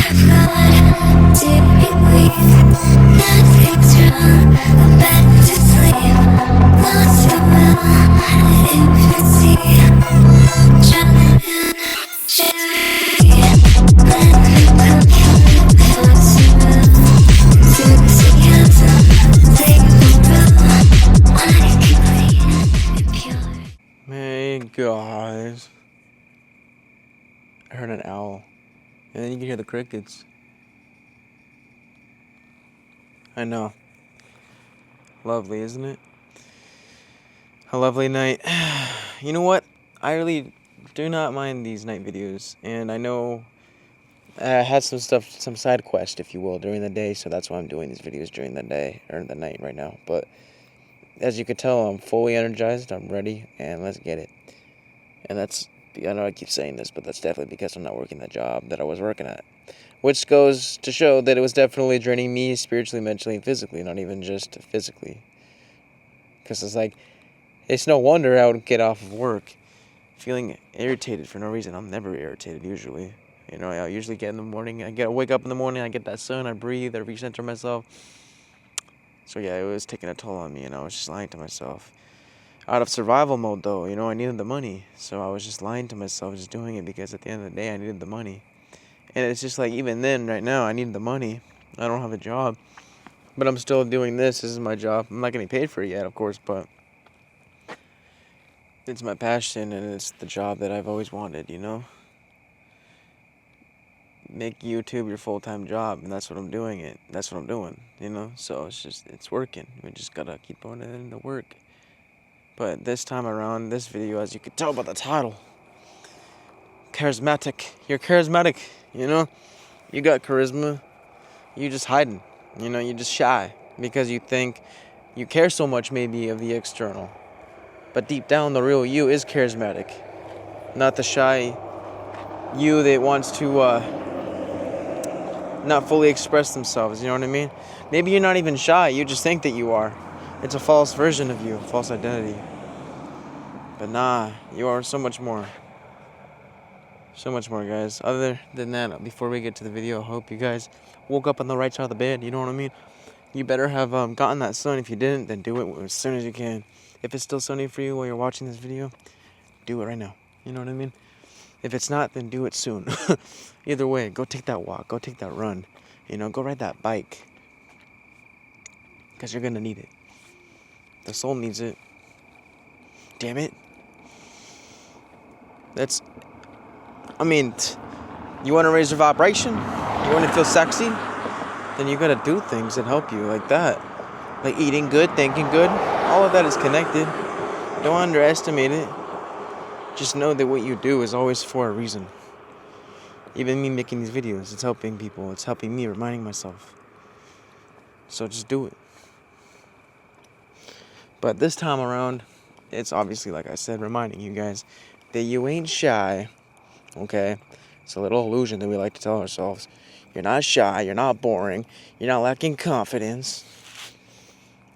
Hey guys, I heard an owl, and then you can hear the crickets. I know. Lovely, isn't it? A lovely night. You know what? I really do not mind these night videos, and I know I had some stuff, some side quest, if you will, during the day, so that's why I'm doing these videos during the day, or the night right now. But as you can tell, I'm fully energized, I'm ready, and let's get it. And that's, I know I keep saying this, but that's definitely because I'm not working the job that I was working at. Which goes to show that it was definitely draining me spiritually, mentally, and physically, not even just physically. Because it's like, it's no wonder I would get off of work feeling irritated for no reason. I'm never irritated usually. You know, I usually get in the morning, I wake up in the morning, I get that sun, I breathe, I recenter myself. So yeah, it was taking a toll on me, and I was just lying to myself. Out of survival mode though, you know, I needed the money. So I was just lying to myself, just doing it because at the end of the day, I needed the money. And it's just like, even then, right now, I need the money. I don't have a job. But I'm still doing this. This is my job. I'm not getting paid for it yet, of course, but it's my passion, and it's the job that I've always wanted, you know? Make YouTube your full-time job, and that's what I'm doing it. That's what I'm doing, you know? So it's working. We just gotta keep putting it into work. But this time around, this video, as you can tell by the title, Charismatic. You're charismatic, you know? You got charisma. You just hiding. You know, you're just shy because you think you care so much maybe of the external. But deep down, the real you is charismatic. Not the shy you that wants to not fully express themselves, you know what I mean? Maybe you're not even shy, you just think that you are. It's a false version of you, a false identity. But nah, you are so much more. So much more, guys. Other than that, before we get to the video, I hope you guys woke up on the right side of the bed, you know what I mean? You better have gotten that sun. If you didn't, then do it as soon as you can. If it's still sunny for you while you're watching this video, do it right now. You know what I mean? If it's not, then do it soon. Either way, go take that walk. Go take that run. You know, go ride that bike. Because you're going to need it. The soul needs it. Damn it. That's, I mean, you want to raise your vibration? You want to feel sexy? Then you got to do things that help you like that. Like eating good, thinking good. All of that is connected. Don't underestimate it. Just know that what you do is always for a reason. Even me making these videos, it's helping people. It's helping me, reminding myself. So just do it. But this time around, it's obviously, like I said, reminding you guys that you ain't shy. Okay? It's a little illusion that we like to tell ourselves. You're not shy. You're not boring. You're not lacking confidence.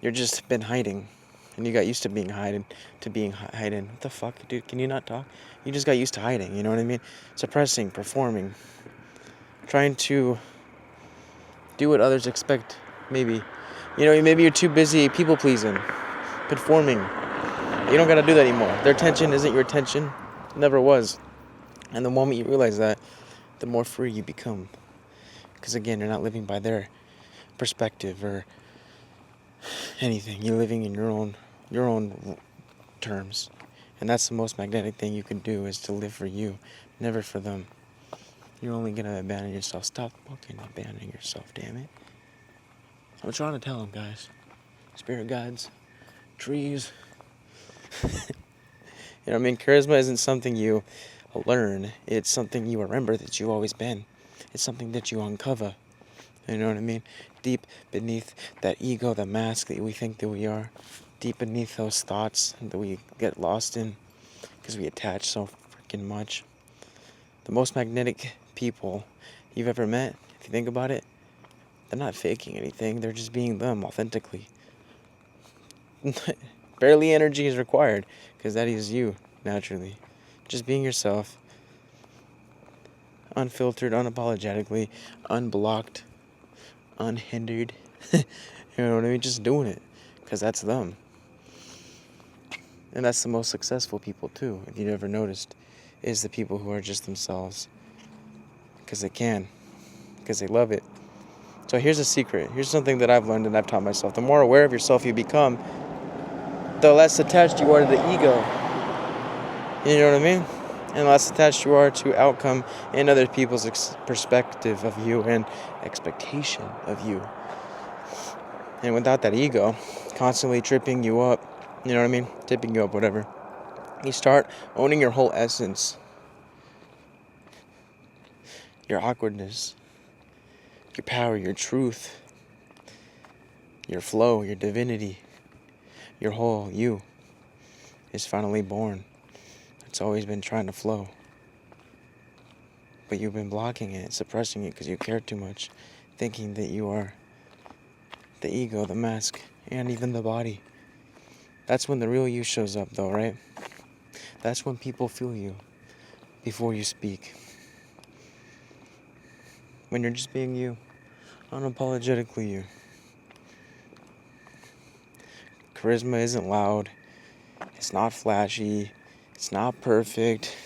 You're just been hiding. And you got used to being hiding. What the fuck, dude? Can you not talk? You just got used to hiding, you know what I mean? Suppressing, performing. Trying to do what others expect, maybe. You know, maybe you're too busy people-pleasing. Performing. You don't gotta do that anymore. Their attention isn't your attention. It never was. And the moment you realize that, the more free you become. Because again, you're not living by their perspective or anything. You're living in your own terms. And that's the most magnetic thing you can do, is to live for you, never for them. You're only gonna abandon yourself. Stop fucking abandoning yourself, damn it. I'm trying to tell them, guys. Spirit guides, trees. You know what I mean? Charisma isn't something you learn. It's something you remember that you've always been. It's something that you uncover. You know what I mean? Deep beneath that ego, the mask that we think that we are. Deep beneath those thoughts that we get lost in because we attach so freaking much. The most magnetic people you've ever met, if you think about it, they're not faking anything. They're just being them authentically. Barely energy is required because that is you naturally. Just being yourself. unfiltered, unapologetically, unblocked, unhindered. You know what I mean? Just doing it. Because that's them. And that's the most successful people too, if you've ever noticed, is the people who are just themselves. Because they can. Because they love it. So here's a secret. Here's something that I've learned and I've taught myself. The more aware of yourself you become, the less attached you are to the ego. You know what I mean? And less attached you are to outcome and other people's perspective of you and expectation of you. And without that ego constantly tripping you up, you know what I mean? Tipping you up, whatever. You start owning your whole essence. Your awkwardness. Your power, your truth. Your flow, your divinity. Your whole you is finally born. It's always been trying to flow. But you've been blocking it, suppressing it because you care too much. Thinking that you are the ego, the mask, and even the body. That's when the real you shows up though, right? That's when people feel you before you speak. When you're just being you, unapologetically you. Charisma isn't loud. It's not flashy. It's not perfect.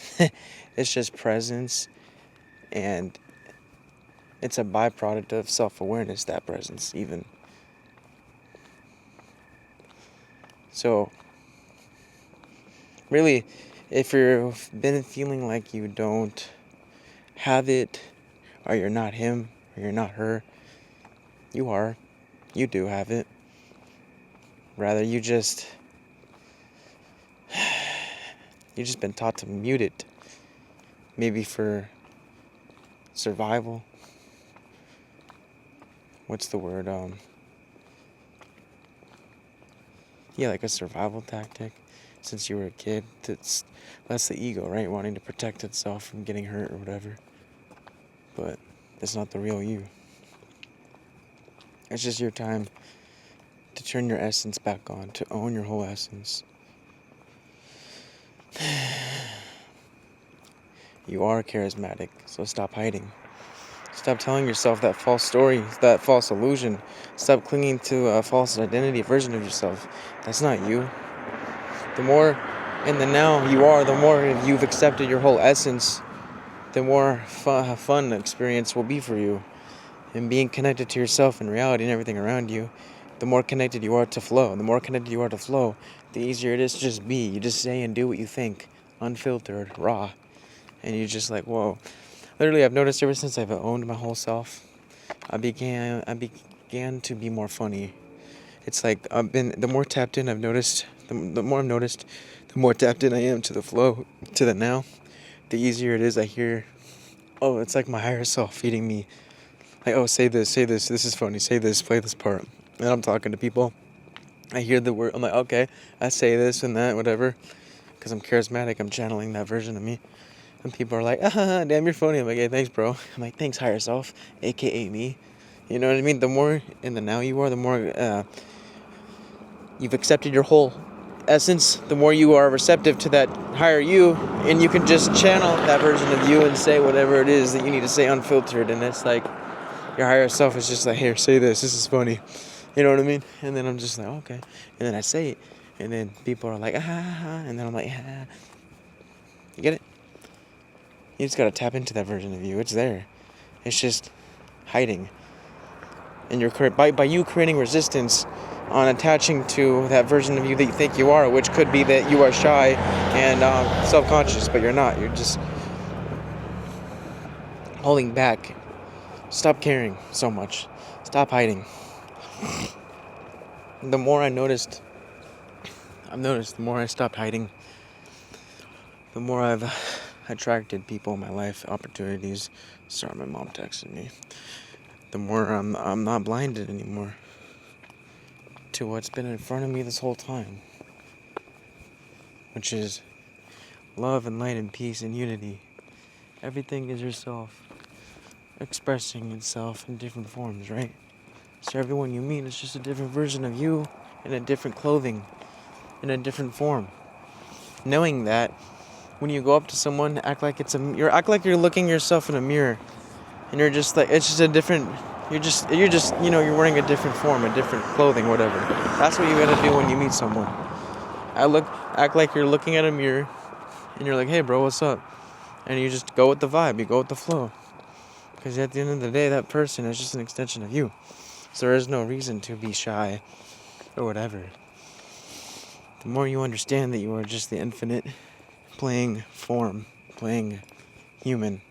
It's just presence. And it's a byproduct of self-awareness, that presence, even. So, really, if you've been feeling like you don't have it, or you're not him, or you're not her, you are. You do have it. Rather, you've just been taught to mute it. Maybe for survival. What's the word? Yeah, like a survival tactic. Since you were a kid, that's the ego, right? Wanting to protect itself from getting hurt or whatever. But it's not the real you. It's just your time to turn your essence back on, to own your whole essence. You are charismatic, so stop hiding. Stop telling yourself that false story, that false illusion. Stop clinging to a false identity, version of yourself. That's not you. The more in the now you are, the more you've accepted your whole essence, the more fun the experience will be for you. And being connected to yourself and reality and everything around you, the more connected you are to flow. And the more connected you are to flow, the easier it is to just be. You just say and do what you think, unfiltered, raw. And you're just like, whoa. Literally, I've noticed ever since I've owned my whole self, I began to be more funny. It's like the more tapped in I've noticed, the more I've noticed, the more tapped in I am to the flow, to the now, the easier it is I hear, oh, it's like my higher self feeding me. Like, oh, say this, this is funny, say this, play this part. And I'm talking to people. I hear the word, I'm like, okay, I say this and that, whatever. Because I'm charismatic, I'm channeling that version of me. And people are like, damn, you're funny. I'm like, hey, thanks, bro. I'm like, thanks, higher self, a.k.a. me. You know what I mean? The more in the now you are, the more you've accepted your whole essence, the more you are receptive to that higher you, and you can just channel that version of you and say whatever it is that you need to say unfiltered. And it's like your higher self is just like, here, say this is funny. You know what I mean? And then I'm just like, okay. And then I say it, and then people are like, and then I'm like, You get it? You just gotta tap into that version of you. It's there. It's just hiding. And you're by you creating resistance on attaching to that version of you that you think you are, which could be that you are shy and self-conscious, but you're not. You're just holding back. Stop caring so much. Stop hiding. The more I've noticed, the more I stopped hiding, the more I've attracted people in my life, opportunities. Sorry, my mom texted me. The more I'm not blinded anymore to what's been in front of me this whole time, which is love and light and peace and unity. Everything is yourself expressing itself in different forms, right? So everyone you meet is just a different version of you in a different clothing, in a different form. Knowing that when you go up to someone, act like act like you're looking yourself in a mirror, and you're just like, it's just a different. You're just you're wearing a different form, a different clothing, whatever. That's what you gotta do when you meet someone. Act like you're looking at a mirror, and you're like, hey bro, what's up? And you just go with the vibe, you go with the flow. Because at the end of the day, that person is just an extension of you. So there is no reason to be shy or whatever. The more you understand that you are just the infinite playing form, playing human,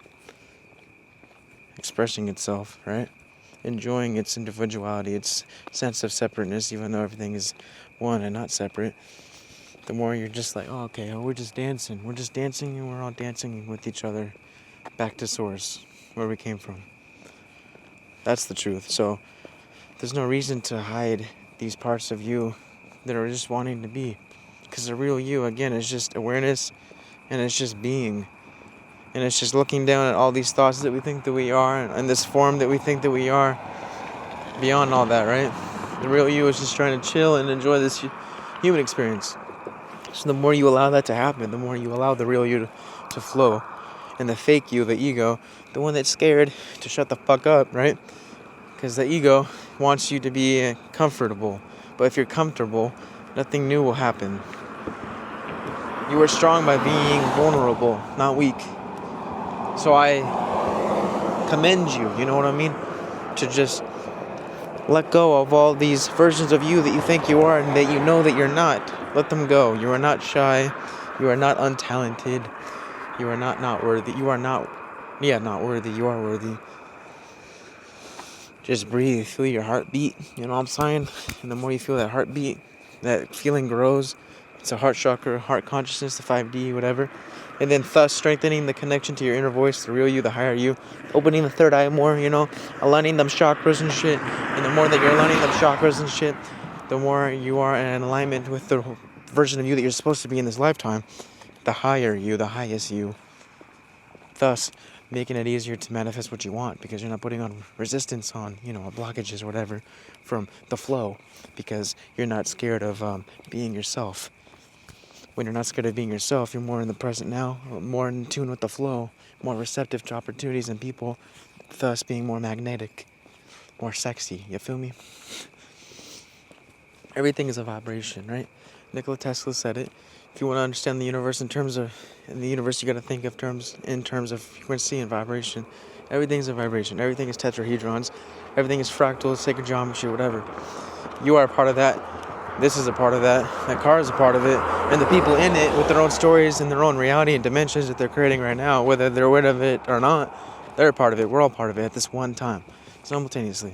expressing itself, right? Enjoying its individuality, its sense of separateness, even though everything is one and not separate. The more you're just like, oh, okay, we're just dancing. We're just dancing and we're all dancing with each other back to source, where we came from. That's the truth. So there's no reason to hide these parts of you that are just wanting to be. Because the real you, again, is just awareness, and it's just being. And it's just looking down at all these thoughts that we think that we are, and this form that we think that we are, beyond all that, right? The real you is just trying to chill and enjoy this human experience. So the more you allow that to happen, the more you allow the real you to flow. And the fake you, the ego, the one that's scared to shut the fuck up, right? Because the ego wants you to be comfortable. But if you're comfortable, nothing new will happen. You are strong by being vulnerable, not weak. So I commend you, you know what I mean? To just let go of all these versions of you that you think you are and that you know that you're not. Let them go. You are not shy. You are not untalented. You are not worthy. You are not worthy. You are worthy. Just breathe. Feel your heartbeat. You know what I'm saying? And the more you feel that heartbeat, that feeling grows. It's a heart chakra, heart consciousness, the 5D, whatever. And then thus strengthening the connection to your inner voice, the real you, the higher you. Opening the third eye more, aligning them chakras and shit. And the more that you're aligning them chakras and shit, the more you are in alignment with the version of you that you're supposed to be in this lifetime. The higher you, the highest you. Thus, making it easier to manifest what you want, because you're not putting on resistance on, blockages or whatever from the flow, because you're not scared of being yourself. When you're not scared of being yourself, you're more in the present now, more in tune with the flow, more receptive to opportunities and people, thus being more magnetic, more sexy. You feel me? Everything is a vibration, right? Nikola Tesla said it. If you want to understand the universe in the universe, you got to think of in terms of frequency and vibration. Everything is a vibration. Everything is tetrahedrons. Everything is fractals, sacred geometry, whatever. You are a part of that. This is a part of that. That car is a part of it. And the people in it, with their own stories and their own reality and dimensions that they're creating right now, whether they're aware of it or not, they're a part of it. We're all part of it at this one time, simultaneously.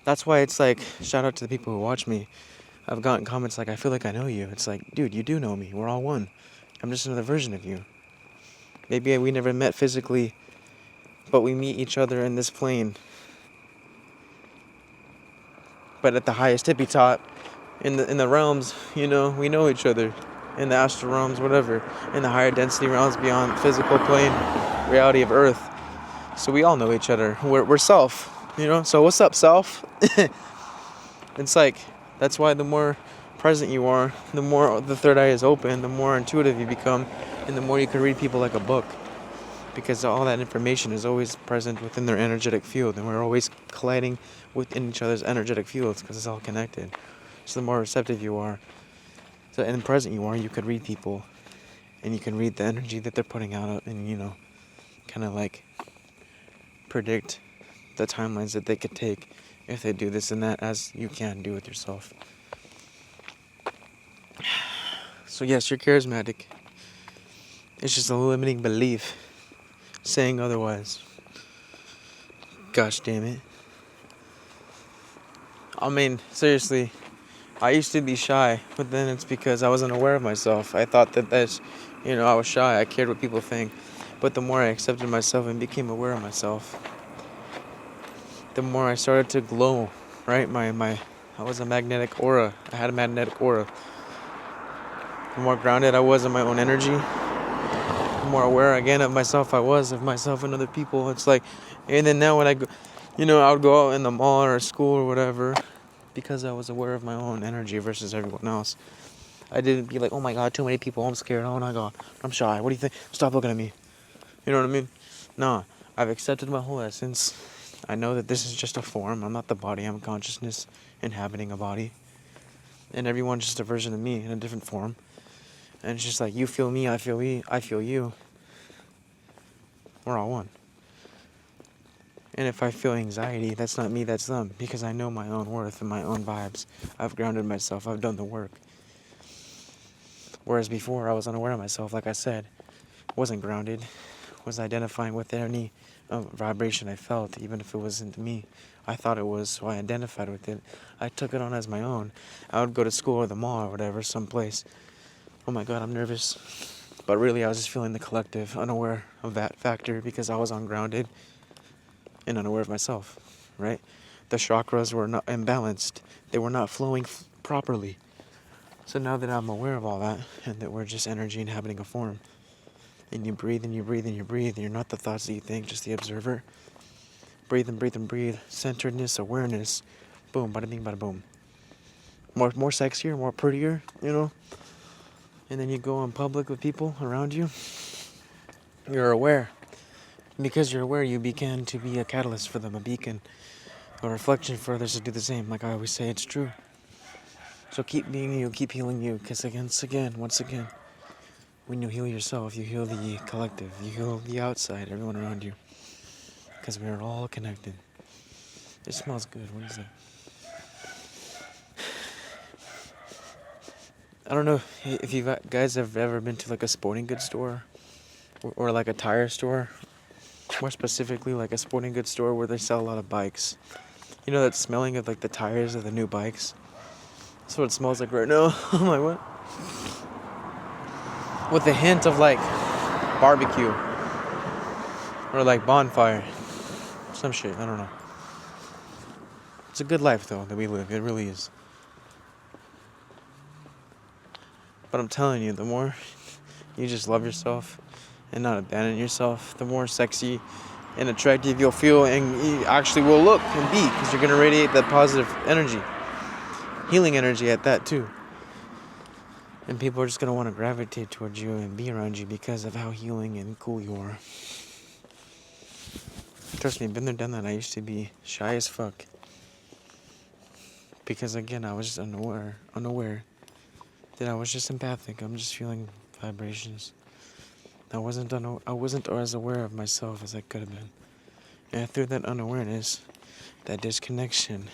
That's why it's like, shout out to the people who watch me. I've gotten comments like, I feel like I know you. It's like, dude, you do know me. We're all one. I'm just another version of you. Maybe we never met physically, but we meet each other in this plane. But at the highest tippy top, in the realms, we know each other. In the astral realms, whatever. In the higher density realms beyond physical plane, reality of Earth. So we all know each other. We're self, So what's up, self? It's like, that's why the more present you are, the more the third eye is open, the more intuitive you become, and the more you can read people like a book. Because all that information is always present within their energetic field, and we're always colliding within each other's energetic fields because it's all connected. So the more receptive you are, and present you are, you could read people, and you can read the energy that they're putting out, and kind of like predict the timelines that they could take if they do this and that, as you can do with yourself. So yes, you're charismatic. It's just a limiting belief saying otherwise. Gosh damn it. I mean, seriously, I used to be shy, but then it's because I wasn't aware of myself. I thought that's, I was shy. I cared what people think. But the more I accepted myself and became aware of myself, the more I started to glow, right? I was a magnetic aura. I had a magnetic aura. The more grounded I was in my own energy, the more aware again of myself I was, of myself and other people. It's like, and then now when I go, I would go out in the mall or school or whatever, because I was aware of my own energy versus everyone else. I didn't be like, oh my god, too many people, I'm scared, oh my god, I'm shy, what do you think? Stop looking at me. You know what I mean? No, I've accepted my whole essence. I know that this is just a form. I'm not the body. I'm consciousness inhabiting a body. And everyone's just a version of me in a different form. And it's just like, you feel me, I feel you. We're all one. And if I feel anxiety, that's not me, that's them. Because I know my own worth and my own vibes. I've grounded myself. I've done the work. Whereas before, I was unaware of myself, like I said. Wasn't grounded. Was identifying with any vibration I felt, even if it wasn't me. I thought it was, so I identified with it. I took it on as my own. I would go to school or the mall or whatever, someplace. Oh my god, I'm nervous. But really, I was just feeling the collective, unaware of that factor because I was ungrounded and unaware of myself, right? The chakras were not imbalanced. They were not flowing properly. So now that I'm aware of all that, and that we're just energy inhabiting a form, and you breathe and you breathe and you breathe, and you're not the thoughts that you think, just the observer. Breathe and breathe and breathe. Centeredness, awareness. Boom, bada bing, bada boom. More sexier, more prettier, you know? And then you go in public with people around you. You're aware. Because you're aware, you begin to be a catalyst for them, a beacon, a reflection for others to do the same. Like I always say, it's true. So keep being you, keep healing you. Because once again, when you heal yourself, you heal the collective. You heal the outside, everyone around you. Because we're all connected. It smells good. What is that? I don't know if you guys have ever been to like a sporting goods store or like a tire store. More specifically, like a sporting goods store where they sell a lot of bikes. You know that smelling of like the tires of the new bikes? That's what it smells like right now. I'm like, what? With a hint of like barbecue or like bonfire. Some shit, I don't know. It's a good life though that we live. It really is. But I'm telling you, the more you just love yourself and not abandon yourself, the more sexy and attractive you'll feel, and you actually will look and be, because you're going to radiate that positive energy, healing energy at that too. And people are just going to want to gravitate towards you and be around you because of how healing and cool you are. Trust me, been there, done that. I used to be shy as fuck. Because again, I was just unaware that I was just empathic. I'm just feeling vibrations. I wasn't as aware of myself as I could have been. And through that unawareness, that disconnection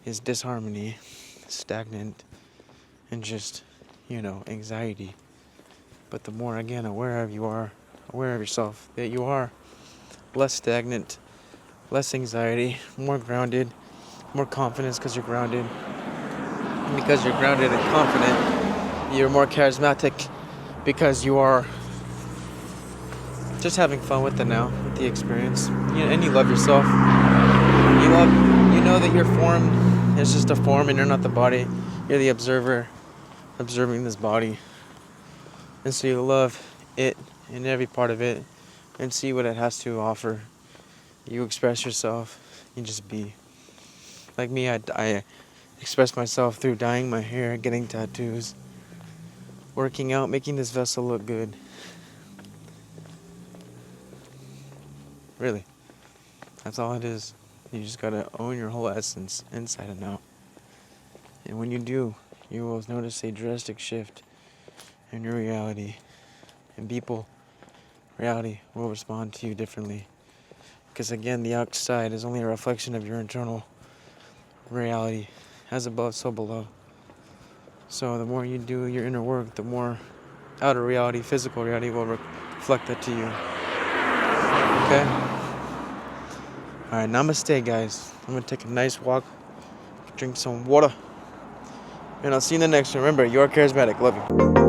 is disharmony, stagnant, and just, anxiety. But the more, again, aware of yourself, that you are less stagnant, less anxiety, more grounded, more confidence because you're grounded. And because you're grounded and confident, you're more charismatic because you are just having fun with the now, with the experience. And you love yourself. You know that your form is just a form and you're not the body. You're the observer observing this body. And so you love it and every part of it and see what it has to offer. You express yourself. You just be. Like me, I express myself through dyeing my hair, getting tattoos, working out, making this vessel look good. Really. That's all it is. You just gotta own your whole essence, inside and out. And when you do, you will notice a drastic shift in your reality. And reality will respond to you differently. Because again, the outside is only a reflection of your internal reality. As above, so below. So the more you do your inner work, the more outer reality, physical reality will reflect that to you. Okay? Alright, namaste, guys. I'm going to take a nice walk, drink some water, and I'll see you in the next one. Remember, you're charismatic. Love you.